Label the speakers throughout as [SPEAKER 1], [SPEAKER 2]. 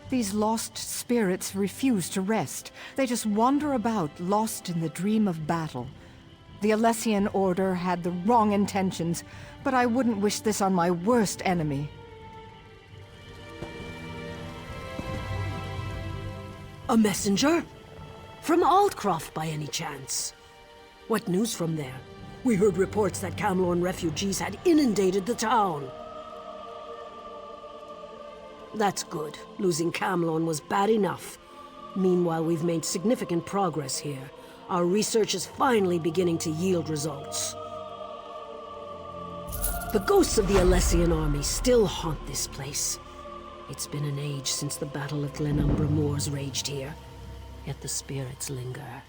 [SPEAKER 1] These lost spirits refuse to rest. They just wander about, lost in the dream of battle. The Alessian Order had the wrong intentions, but I wouldn't wish this on my worst enemy.
[SPEAKER 2] A messenger? From Aldcroft, by any chance? What news from there? We heard reports that Camlorn refugees had inundated the town. That's good. Losing Camlorn was bad enough. Meanwhile, we've made significant progress here. Our research is finally beginning to yield results. The ghosts of the Alessian army still haunt this place. It's been an age since the Battle of Glenumbra Moors raged here, yet the spirits linger.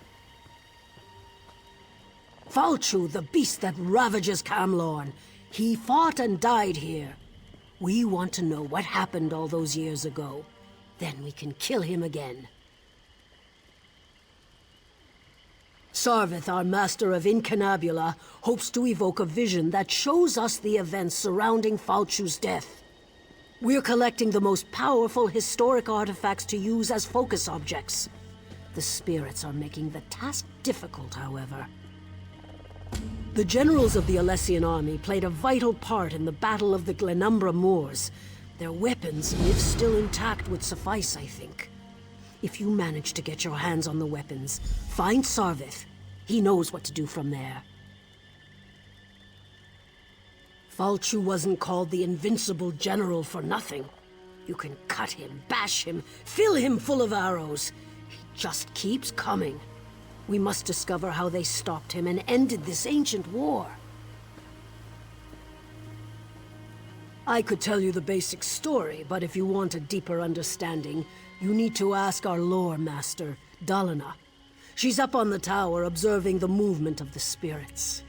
[SPEAKER 2] Falchu, the beast that ravages Camlorn, he fought and died here. We want to know what happened all those years ago. Then we can kill him again. Sarvith, our master of Incunabula, hopes to evoke a vision that shows us the events surrounding Falchu's death. We're collecting the most powerful historic artifacts to use as focus objects. The spirits are making the task difficult, however. The generals of the Alessian army played a vital part in the Battle of the Glenumbra Moors. Their weapons, if still intact, would suffice, I think. If you manage to get your hands on the weapons, find Sarvith. He knows what to do from there. Falchu wasn't called the Invincible General for nothing. You can cut him, bash him, fill him full of arrows. He just keeps coming. We must discover how they stopped him and ended this ancient war. I could tell you the basic story, but if you want a deeper understanding, you need to ask our lore master, Dalina. She's up on the tower observing the movement of the spirits.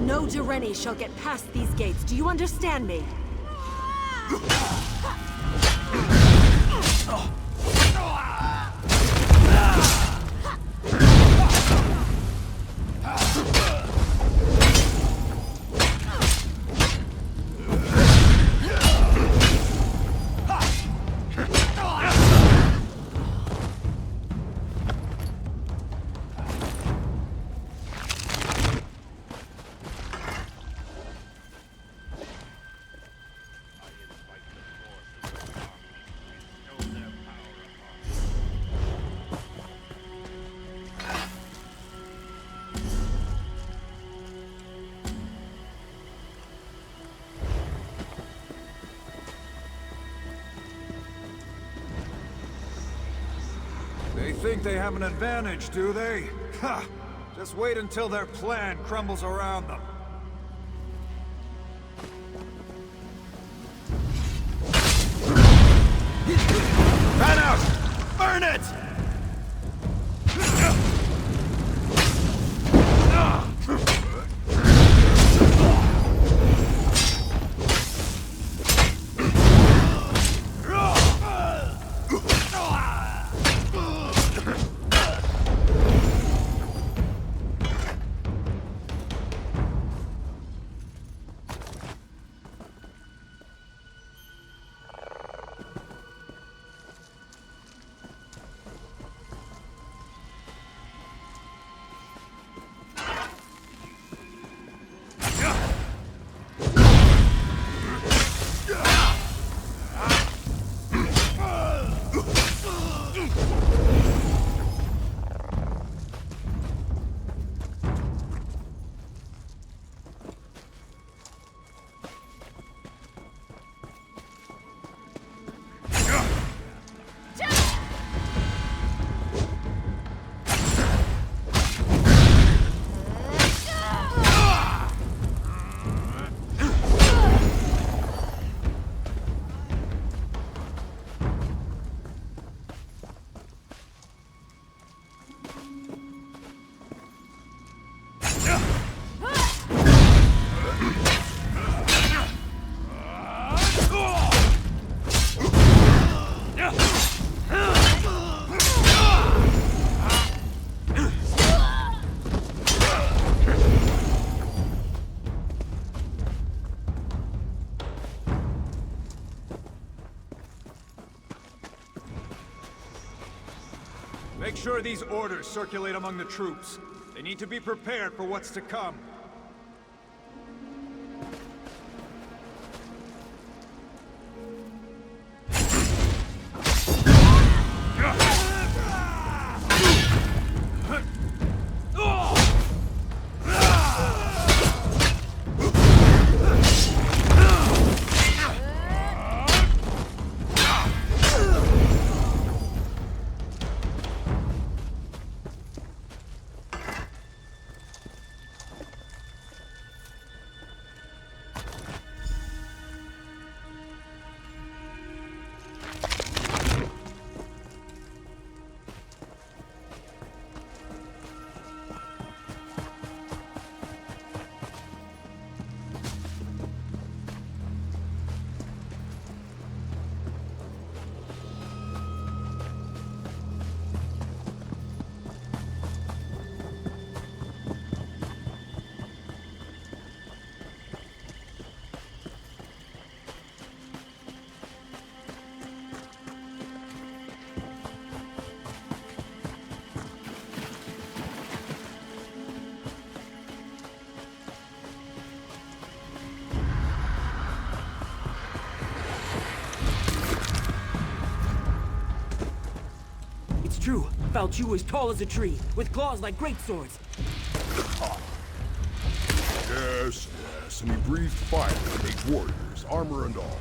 [SPEAKER 3] No Dureni shall get past these gates. Do you understand me?
[SPEAKER 4] They think they have an advantage, do they? Ha! Just wait until their plan crumbles around them. Fan out! Burn it! sure these orders circulate among the troops. They need to be prepared for what's to come.
[SPEAKER 5] True. Falchu is tall as a tree, with claws like great swords.
[SPEAKER 6] Yes, yes, and he breathed fire, 8 warriors, armor and all.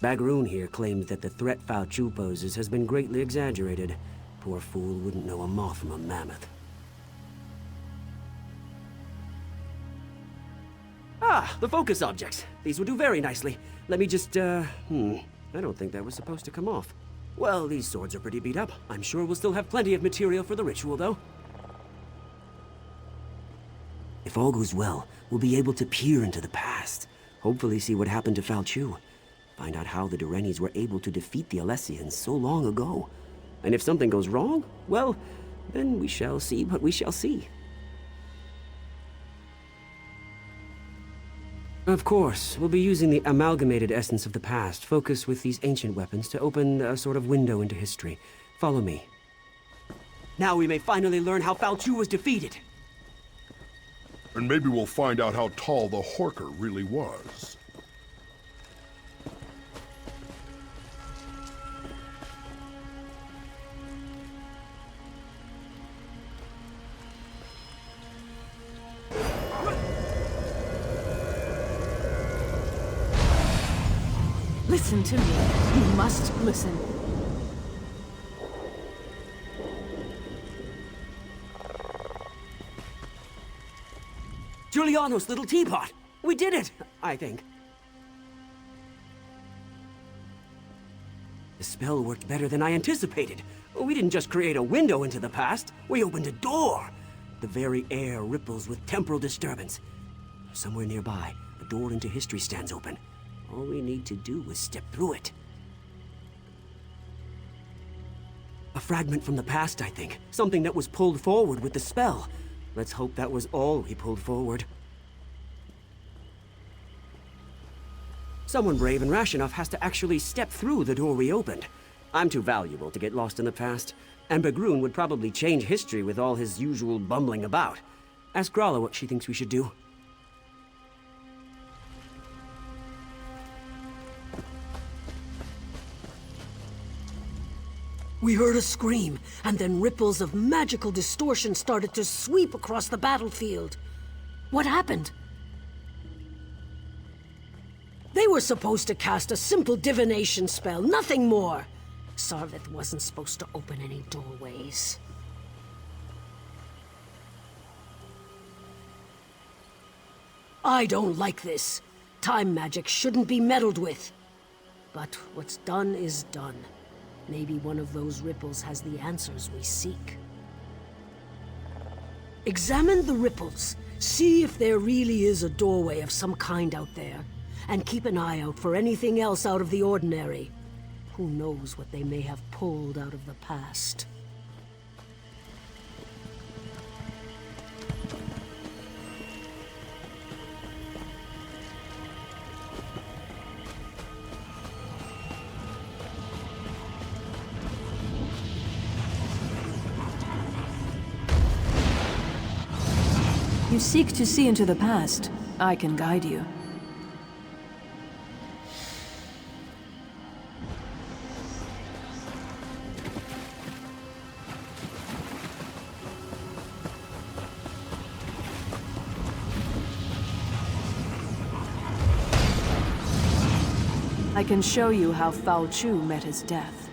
[SPEAKER 5] Bagroon here claims that the threat Falchu poses has been greatly exaggerated. Poor fool wouldn't know a moth from a mammoth. Ah, the focus objects. These will do very nicely. Let me just, I don't think that was supposed to come off. Well, these swords are pretty beat up. I'm sure we'll still have plenty of material for the ritual, though. If all goes well, we'll be able to peer into the past. Hopefully see what happened to Falchu. Find out how the Durenis were able to defeat the Alessians so long ago. And if something goes wrong, well, then we shall see what we shall see. Of course, we'll be using the amalgamated essence of the past, focused with these ancient weapons, to open a sort of window into history. Follow me. Now we may finally learn how Falchu was defeated.
[SPEAKER 6] And maybe we'll find out how tall the Horker really was.
[SPEAKER 1] Listen to me. You must listen.
[SPEAKER 5] Giuliano's little teapot! We did it, I think. The spell worked better than I anticipated. We didn't just create a window into the past, we opened a door. The very air ripples with temporal disturbance. Somewhere nearby, a door into history stands open. All we need to do is step through it. A fragment from the past, I think. Something that was pulled forward with the spell. Let's hope that was all we pulled forward. Someone brave and rash enough has to actually step through the door we opened. I'm too valuable to get lost in the past, and Bagroon would probably change history with all his usual bumbling about. Ask Grala what she thinks we should do.
[SPEAKER 2] We heard a scream, and then ripples of magical distortion started to sweep across the battlefield. What happened? They were supposed to cast a simple divination spell, nothing more. Sarvith wasn't supposed to open any doorways. I don't like this. Time magic shouldn't be meddled with. But what's done is done. Maybe one of those ripples has the answers we seek. Examine the ripples. See if there really is a doorway of some kind out there. And keep an eye out for anything else out of the ordinary. Who knows what they may have pulled out of the past.
[SPEAKER 7] You seek to see into the past. I can guide you. I can show you how Foul Chu met his death.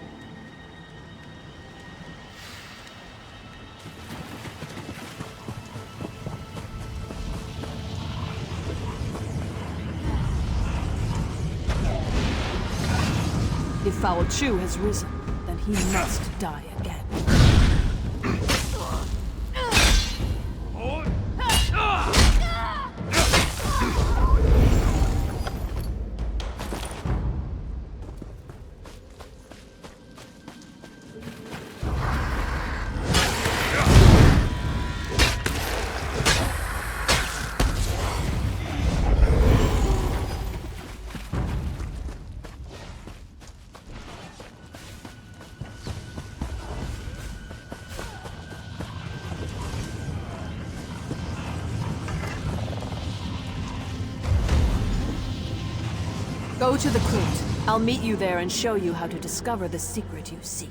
[SPEAKER 7] If Foul Chu has risen, then he must die again. Go to the crypt. I'll meet you there and show you how to discover the secret you seek.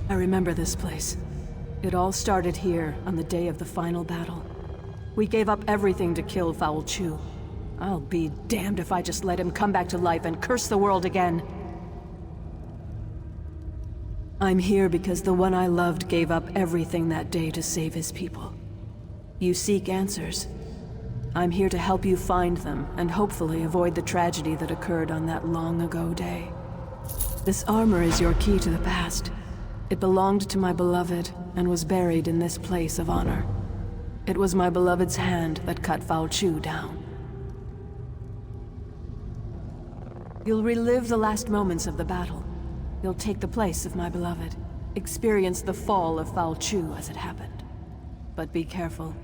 [SPEAKER 7] I remember this place. It all started here on the day of the final battle. We gave up everything to kill Foul Chu. I'll be damned if I just let him come back to life and curse the world again. I'm here because the one I loved gave up everything that day to save his people. You seek answers. I'm here to help you find them and hopefully avoid the tragedy that occurred on that long ago day. This armor is your key to the past. It belonged to my beloved, and was buried in this place of honor. It was my beloved's hand that cut Foul Chu down. You'll relive the last moments of the battle. You'll take the place of my beloved, experience the fall of Foul Chu as it happened. But be careful.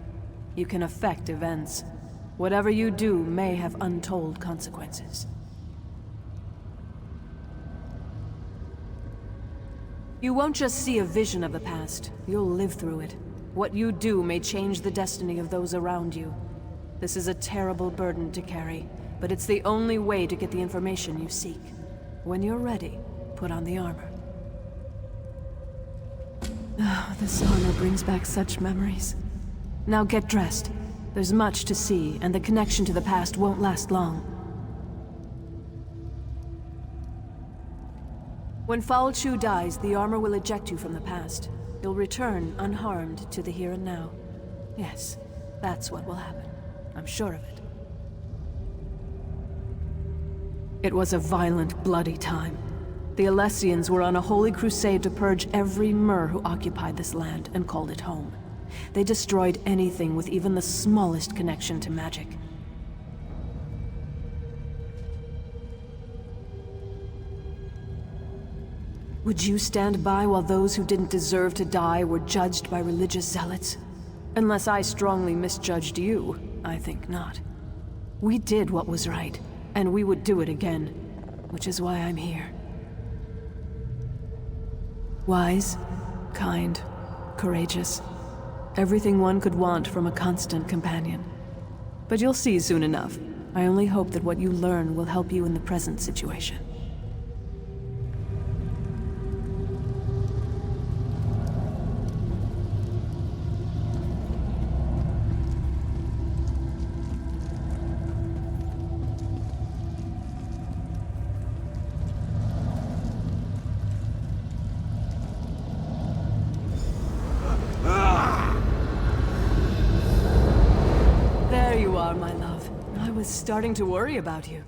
[SPEAKER 7] You can affect events. Whatever you do may have untold consequences. You won't just see a vision of the past, you'll live through it. What you do may change the destiny of those around you. This is a terrible burden to carry, but it's the only way to get the information you seek. When you're ready, put on the armor. Oh, this armor brings back such memories. Now get dressed. There's much to see, and the connection to the past won't last long. When Foul Chu dies, the armor will eject you from the past. You'll return unharmed to the here and now. Yes, that's what will happen. I'm sure of it. It was a violent, bloody time. The Alessians were on a holy crusade to purge every Mer who occupied this land and called it home. They destroyed anything with even the smallest connection to magic. Would you stand by while those who didn't deserve to die were judged by religious zealots? Unless I strongly misjudged you, I think not. We did what was right, and we would do it again, which is why I'm here. Wise, kind, courageous. Everything one could want from a constant companion. But you'll see soon enough. I only hope that what you learn will help you in the present situation. was starting to worry about you.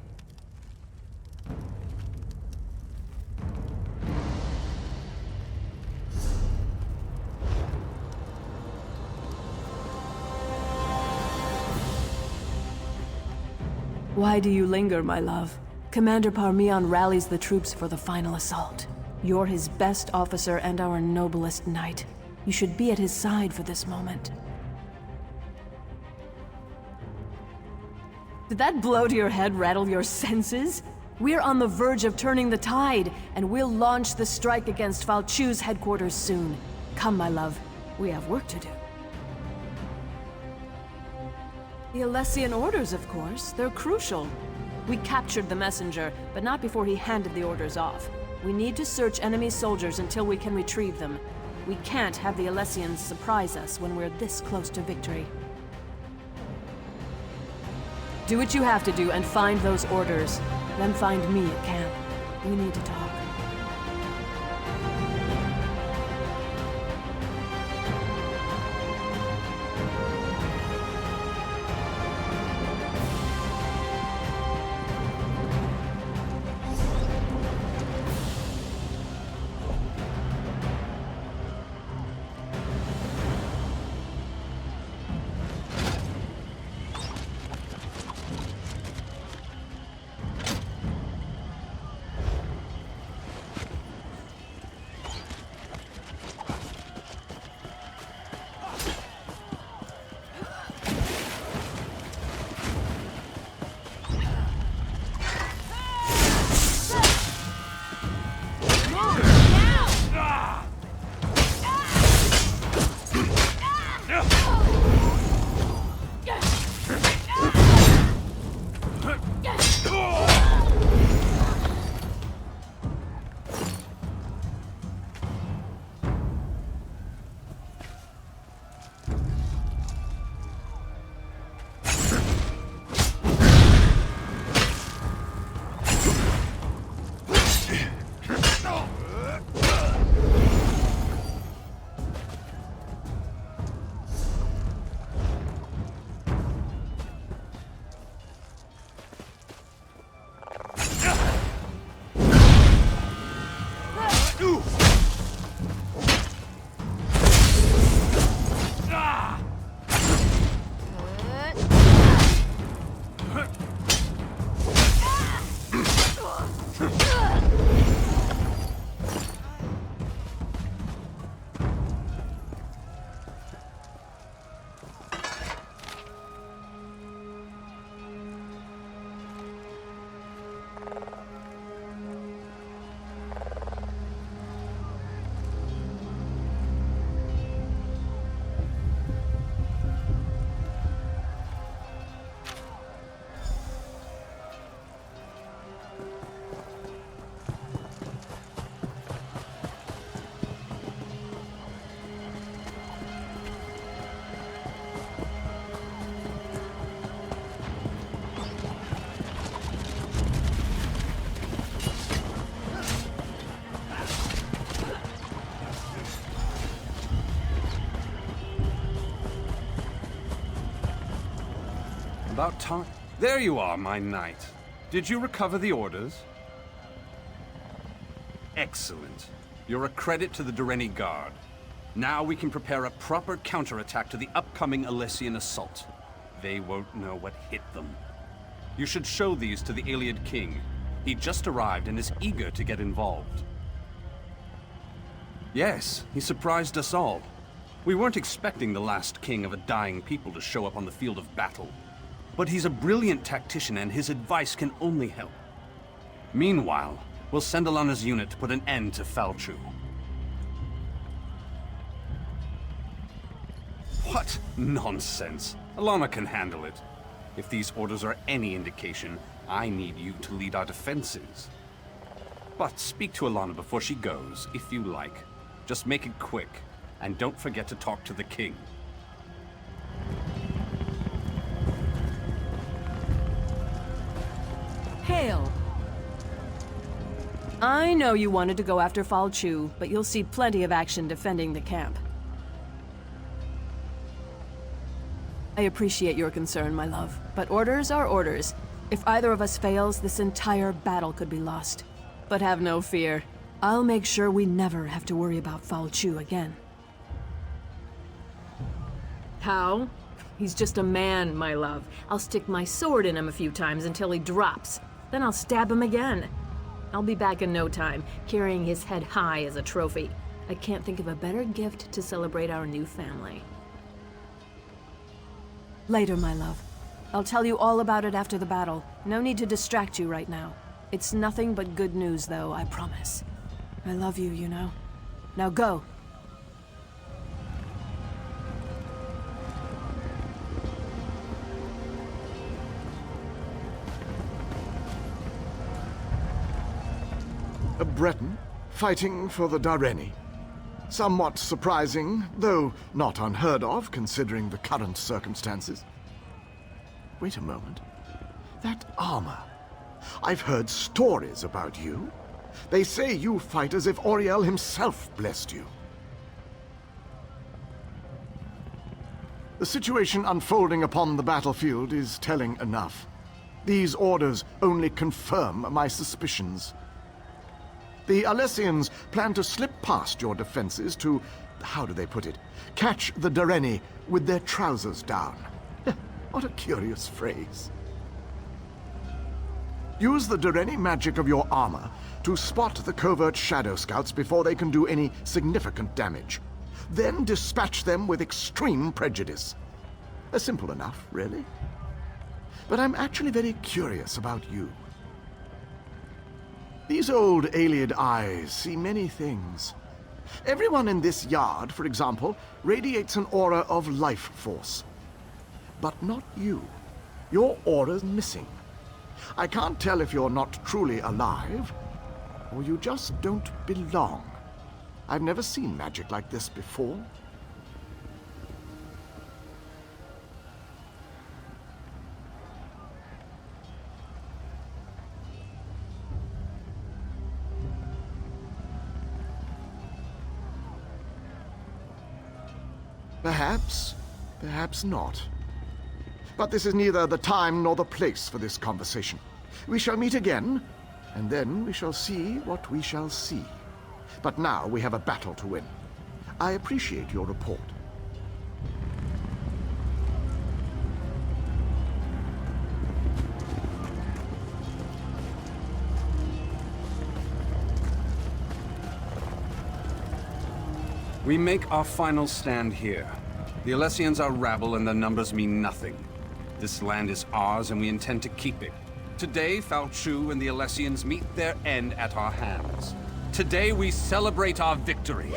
[SPEAKER 7] Why do you linger, my love? Commander Parmion rallies the troops for the final assault. You're his best officer and our noblest knight. You should be at his side for this moment. Did that blow to your head rattle your senses? We're on the verge of turning the tide, and we'll launch the strike against Falchu's headquarters soon. Come, my love. We have work to do. The Alessian orders, of course. They're crucial. We captured the messenger, but not before he handed the orders off. We need to search enemy soldiers until we can retrieve them. We can't have the Alessians surprise us when we're this close to victory. Do what you have to do and find those orders. Then find me at camp. We need to talk.
[SPEAKER 8] About time. There you are, my knight. Did you recover the orders? Excellent. You're a credit to the Durrani Guard. Now we can prepare a proper counterattack to the upcoming Alessian assault. They won't know what hit them. You should show these to the Iliad King. He just arrived and is eager to get involved. Yes, he surprised us all. We weren't expecting the last king of a dying people to show up on the field of battle. But he's a brilliant tactician and his advice can only help. Meanwhile, we'll send Alana's unit to put an end to Falchu. What nonsense! Alana can handle it. If these orders are any indication, I need you to lead our defenses. But speak to Alana before she goes, if you like. Just make it quick, and don't forget to talk to the king.
[SPEAKER 7] Hail. I know you wanted to go after Falchu, but you'll see plenty of action defending the camp. I appreciate your concern, my love, but orders are orders. If either of us fails, this entire battle could be lost. But have no fear. I'll make sure we never have to worry about Fal Chu again.
[SPEAKER 9] How? He's just a man, my love. I'll stick my sword in him a few times until he drops. Then I'll stab him again. I'll be back in no time, carrying his head high as a trophy. I can't think of a better gift to celebrate our new family.
[SPEAKER 7] Later, my love. I'll tell you all about it after the battle. No need to distract you right now. It's nothing but good news, though, I promise. I love you, you know. Now go.
[SPEAKER 10] A Breton fighting for the Dareni. Somewhat surprising, though not unheard of considering the current circumstances. Wait a moment. That armor. I've heard stories about you. They say you fight as if Auriel himself blessed you. The situation unfolding upon the battlefield is telling enough. These orders only confirm my suspicions. The Alessians plan to slip past your defenses to, how do they put it, catch the Dareni with their trousers down. What a curious phrase. Use the Dareni magic of your armor to spot the covert shadow scouts before they can do any significant damage. Then dispatch them with extreme prejudice. Simple enough, really. But I'm actually very curious about you. These old Ayleid eyes see many things. Everyone in this yard, for example, radiates an aura of life force. But not you. Your aura's missing. I can't tell if you're not truly alive, or you just don't belong. I've never seen magic like this before. Perhaps, perhaps not. But this is neither the time nor the place for this conversation. We shall meet again, and then we shall see what we shall see. But now we have a battle to win. I appreciate your report.
[SPEAKER 8] We make our final stand here. The Alessians are rabble and their numbers mean nothing. This land is ours and we intend to keep it. Today, Fal Chu and the Alessians meet their end at our hands. Today we celebrate our victory.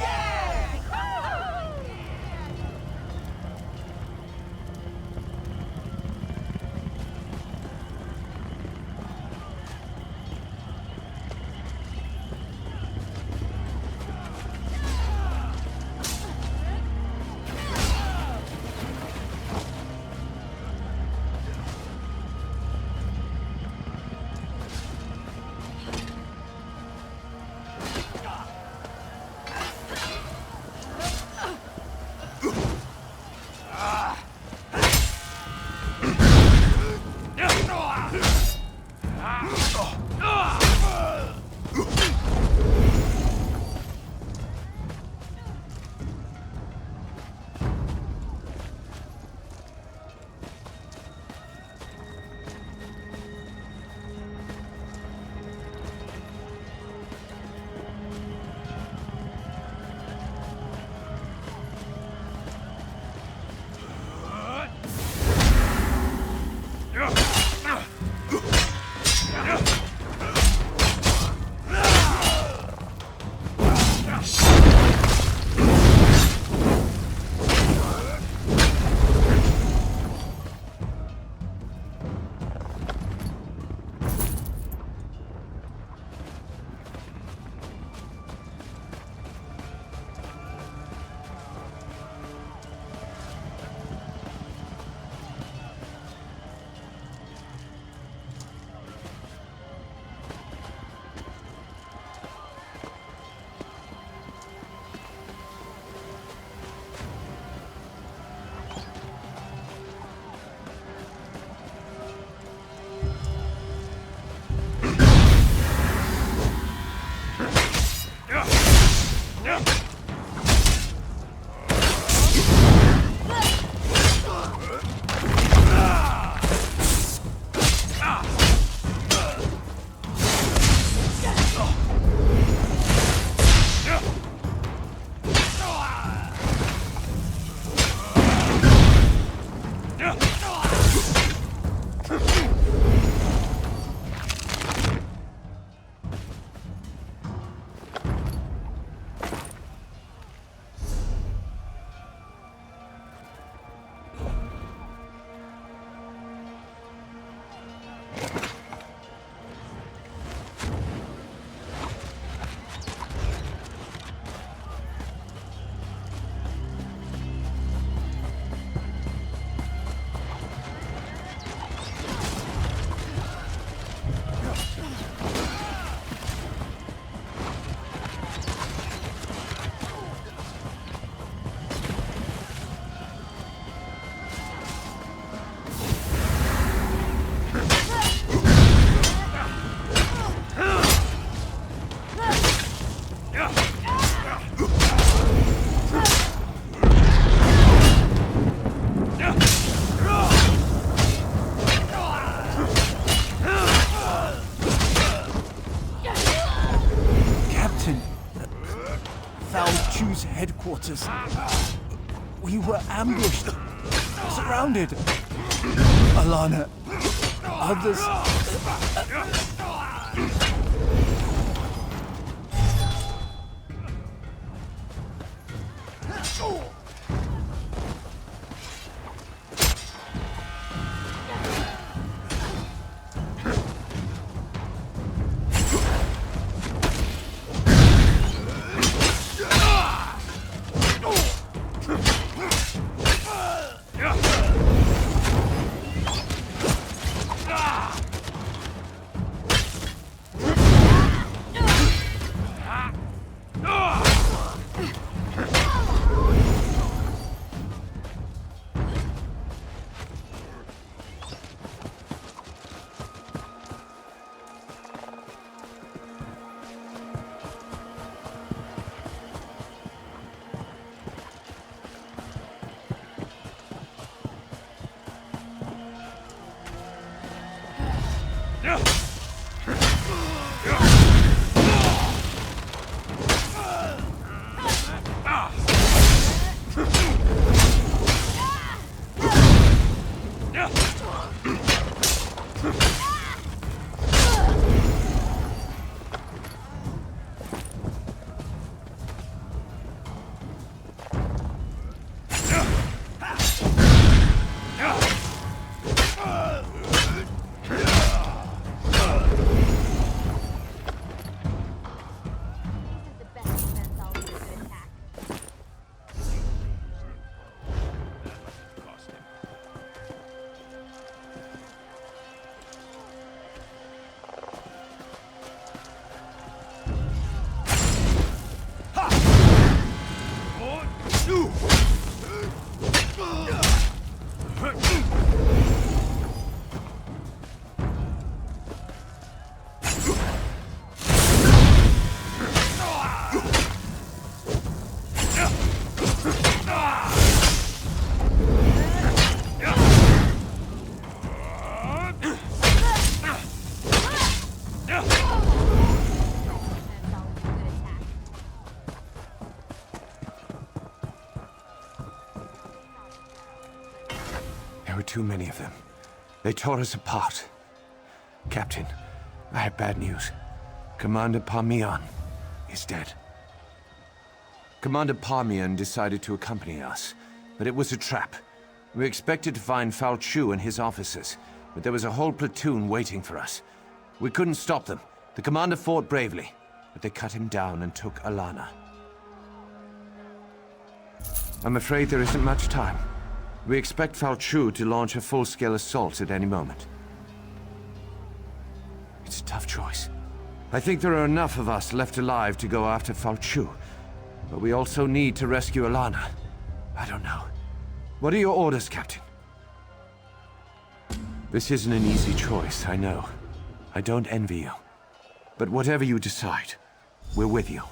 [SPEAKER 4] soldiers. We were ambushed, surrounded. Alana, others...
[SPEAKER 11] Too many of them. They tore us apart. Captain, I have bad news. Commander Parmian is dead. Commander Parmian decided to accompany us, but it was a trap. We expected to find Fal Chu and his officers, but there was a whole platoon waiting for us. We couldn't stop them. The commander fought bravely, but they cut him down and took Alana. I'm afraid there isn't much time. We expect Fal Chu to launch a full-scale assault at any moment. It's a tough choice. I think there are enough of us left alive to go after Fal Chu, but we also need to rescue Alana. I don't know. What are your orders, Captain? This isn't an easy choice, I know. I don't envy you. But whatever you decide, we're with you.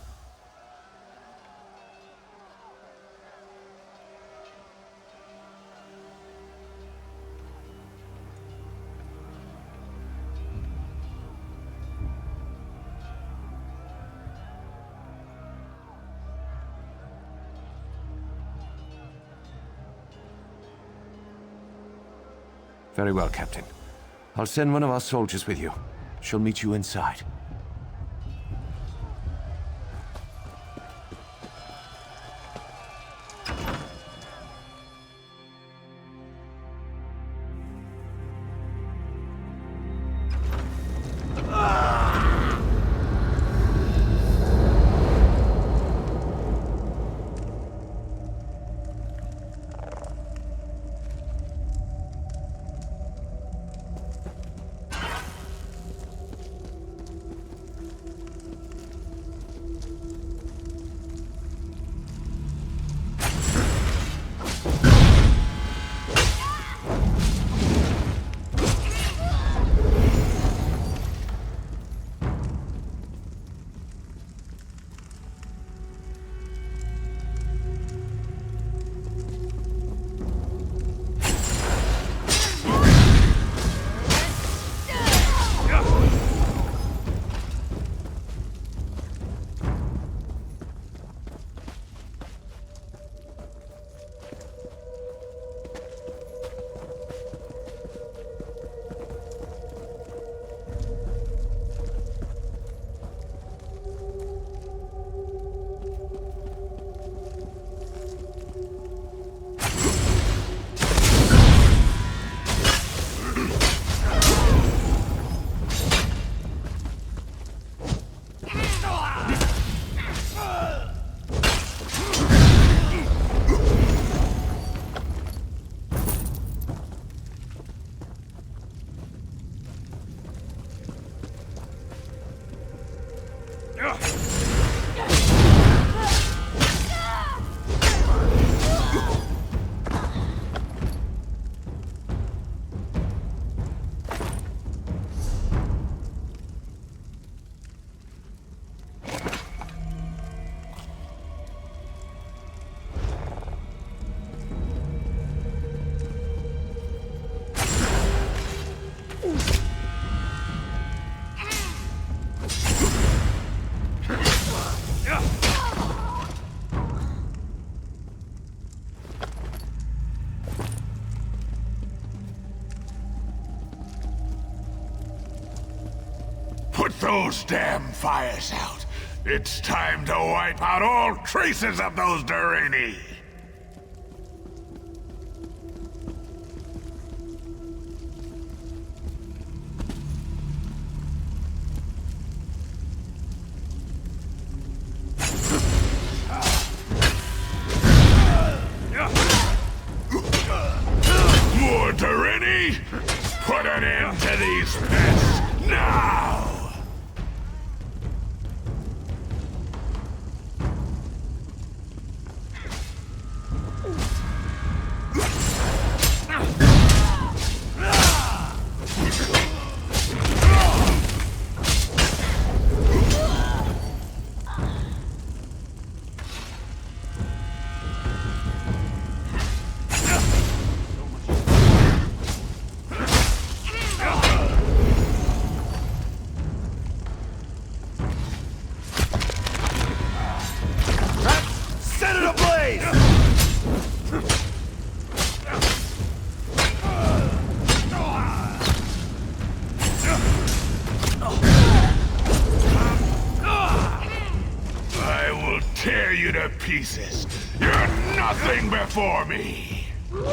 [SPEAKER 11] Very well, Captain. I'll send one of our soldiers with you. She'll meet you inside.
[SPEAKER 6] those damn fires out. It's time to wipe out all traces of those Durrani! More Durrani? Put an end to these pests now! Tear you to pieces. You're nothing before me.
[SPEAKER 1] Use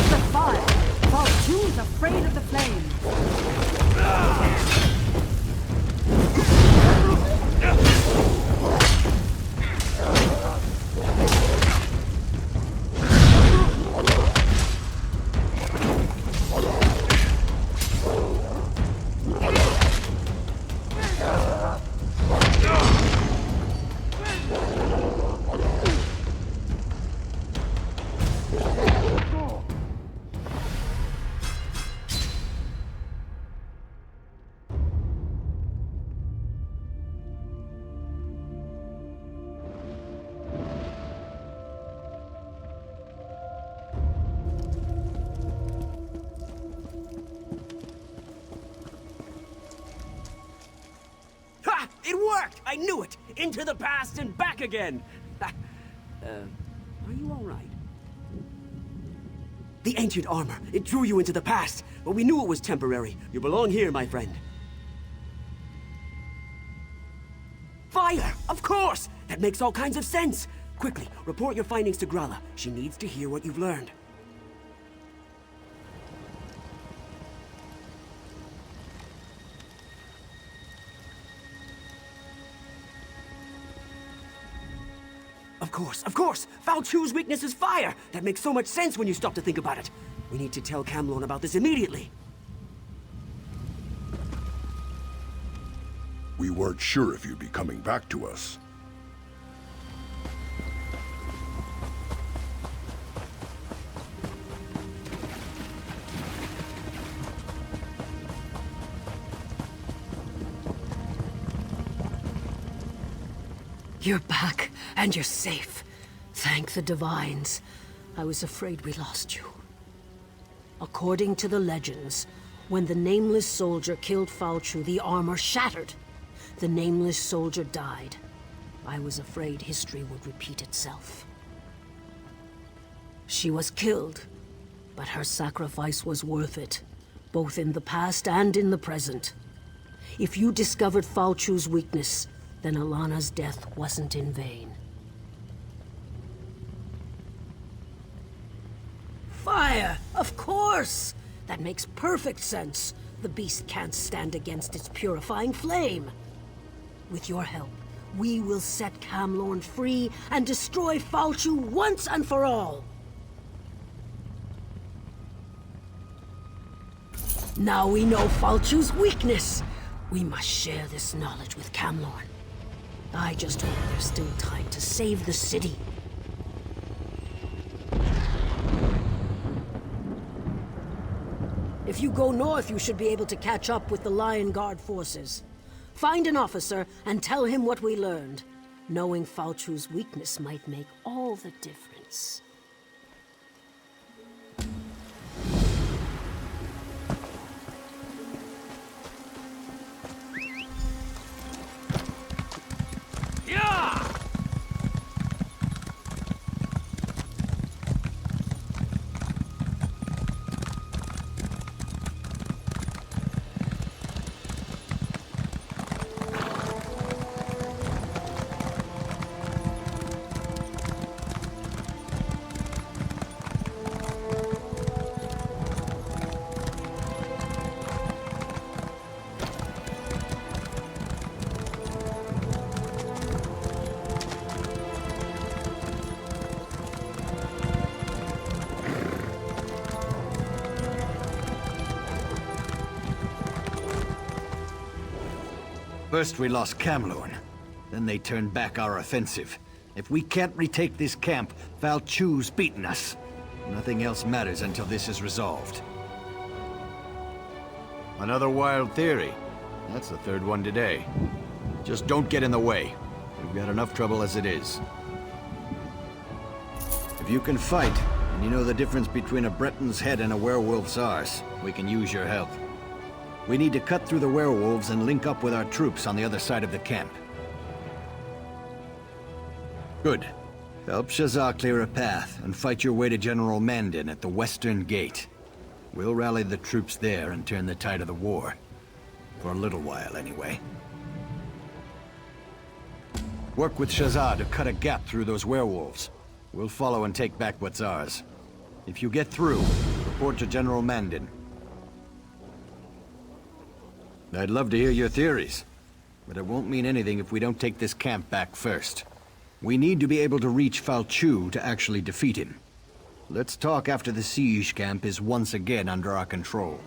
[SPEAKER 1] the fire. Falchu's afraid of the flames.
[SPEAKER 5] Ha! It worked! I knew it! Into the past and back again! Are you all right? The ancient armor, it drew you into the past, but we knew it was temporary. You belong here, my friend. Fire! Of course! That makes all kinds of sense! Quickly, report your findings to Grala. She needs to hear what you've learned. Of course! Falchu's weakness is fire! That makes so much sense when you stop to think about it. We need to tell Camlorn about this immediately.
[SPEAKER 6] We weren't sure if you'd be coming back to us.
[SPEAKER 2] You're back, and you're safe. Thank the Divines. I was afraid we lost you. According to the legends, when the Nameless soldier killed Falchu, the armor shattered. The Nameless soldier died. I was afraid history would repeat itself. She was killed, but her sacrifice was worth it, both in the past and in the present. If you discovered Falchu's weakness, then Alana's death wasn't in vain. Fire! Of course! That makes perfect sense. The beast can't stand against its purifying flame. With your help, we will set Camlorn free and destroy Falchu once and for all. Now we know Falchu's weakness. We must share this knowledge with Camlorn. I just hope there's still time to save the city. If you go north, you should be able to catch up with the Lion Guard forces. Find an officer and tell him what we learned. Knowing Falchu's weakness might make all the difference.
[SPEAKER 12] First we lost Kamlorn. Then they turned back our offensive. If we can't retake this camp, Val Chu's beaten us. Nothing else matters until this is resolved. Another wild theory. That's the third one today. Just don't get in the way. We've got enough trouble as it is. If you can fight, and you know the difference between a Breton's head and a werewolf's arse, we can use your help. We need to cut through the werewolves and link up with our troops on the other side of the camp. Good. Help Shazar clear a path and fight your way to General Mandin at the Western Gate. We'll rally the troops there and turn the tide of the war. For a little while, anyway. Work with Shazar to cut a gap through those werewolves. We'll follow and take back what's ours. If you get through, report to General Mandin. I'd love to hear your theories, but it won't mean anything if we don't take this camp back first. We need to be able to reach Val Chu to actually defeat him. Let's talk after the siege camp is once again under our control.